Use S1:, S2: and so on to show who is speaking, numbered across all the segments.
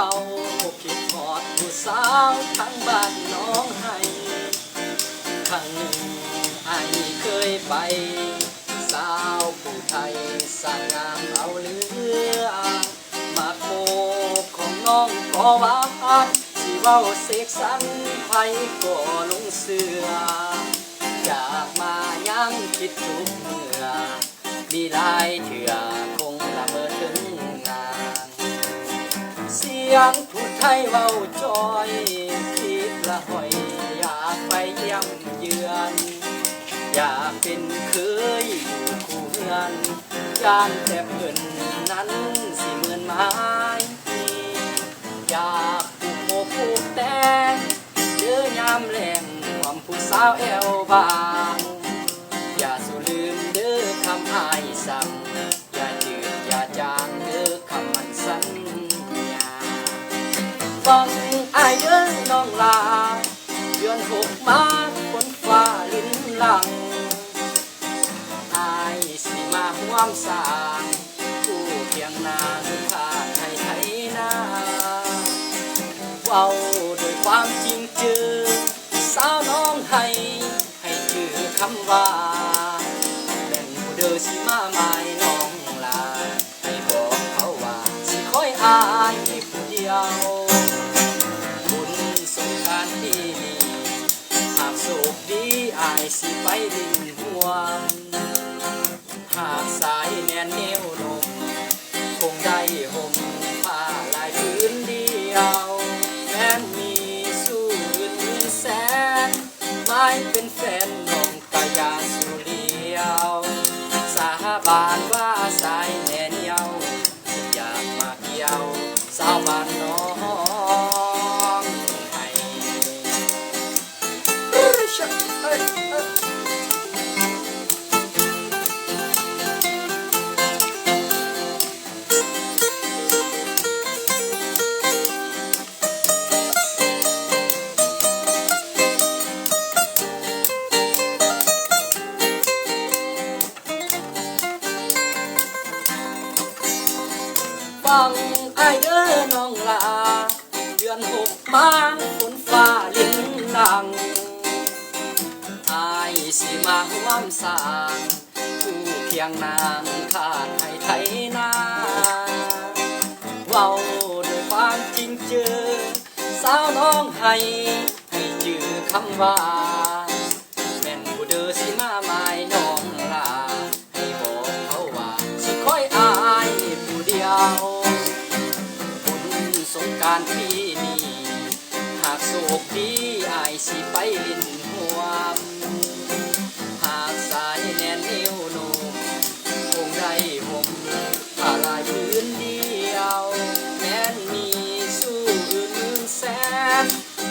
S1: เขาคิดทอดผู้สาวทั้งบ้านน้องให้ครั้งหนึ่งไอ้เคยไปสาวผู้ไทยสร้างงามเอาเรือมาโคของน้องก็หวานสิเว้าเสกสรรไผก็ลงเสืออยากมายังคิดทุกเมื่อมีหลายเถื่อคงละเมอถึงงานเสียงผู้ไทยเว้าจอยคิดละหอยอยากไปเยี่ยมเยือนอยากเป็นเคยอยู่คู่เฮือนยานแต่เพิ่นนั้นสิเหมือนไม้อยากผูกโมผูกแตงเจอยามแรงความผู้สาวแอวบางอย่าสูลืมเด้อคำอ้ายสั่งอย่าจืดอย่าจางเด้อคำมันสัญญาฟังอ้ายเด้อน้องลาเดือนหกมาฝนฟ้าลิ้นหลังอ้ายสิมาห่วมสร้างผู้เพียงนางข้าไทยไทยนาเว้าโดยความจริงเจอสาวน้องให้ชื่อคำว่าแม่นผู้เด้อสิมาหมายน้องลาให้บอกเขาว่าสิคอยอายผู้เดียวบุญสงกรานต์ปีนี้หากโชคดีอายสิไปลิ้นห่วงหากสายแน่นเหนียวนมคงได้ห่มผ้าลายพื้นเดียวแม้นมีสู้อื่นแสนไม่เป็นแฟนน้องกายาสุเลียวสาบานว่าสายแน่นเหนียวอยากมาเกี่ยวสาวบ้านน้องให้ฟังอ้ายเด้อน้องลาเดือนหกมาฝนฟ้าลิ้นหลังอ้ายสิมาห่วมสร้างผู้เคียงนางข้าไทยไทยนาเว้าโดยความจริงเจอสาวน้องให้จือคำว่าแม่นผู้เด้อสิมาหมายน้องลาให้บอกเขาว่าสิคอยอายผู้เดียวบุญสงกรานต์ปีนี้หากโชคดีอายสิไปลิ้นห่วงหากสายแน่นเหนียวนมคงได้ห่มผ้าลายพื้นเดียวแม้นมีสู้อื่นแสน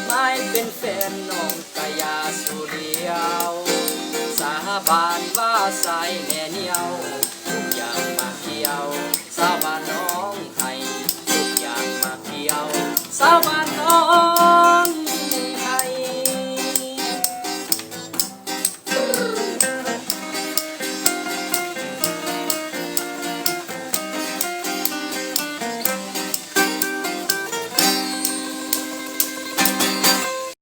S1: ไม่เป็นแฟนน้องกายาสุเลียวสาบานว่าสายแน่นเหนียวทุกอย่างมาเกี่ยวสาบานน้องให้ทุกอย่างมาเกี่ยวสาบานน้อง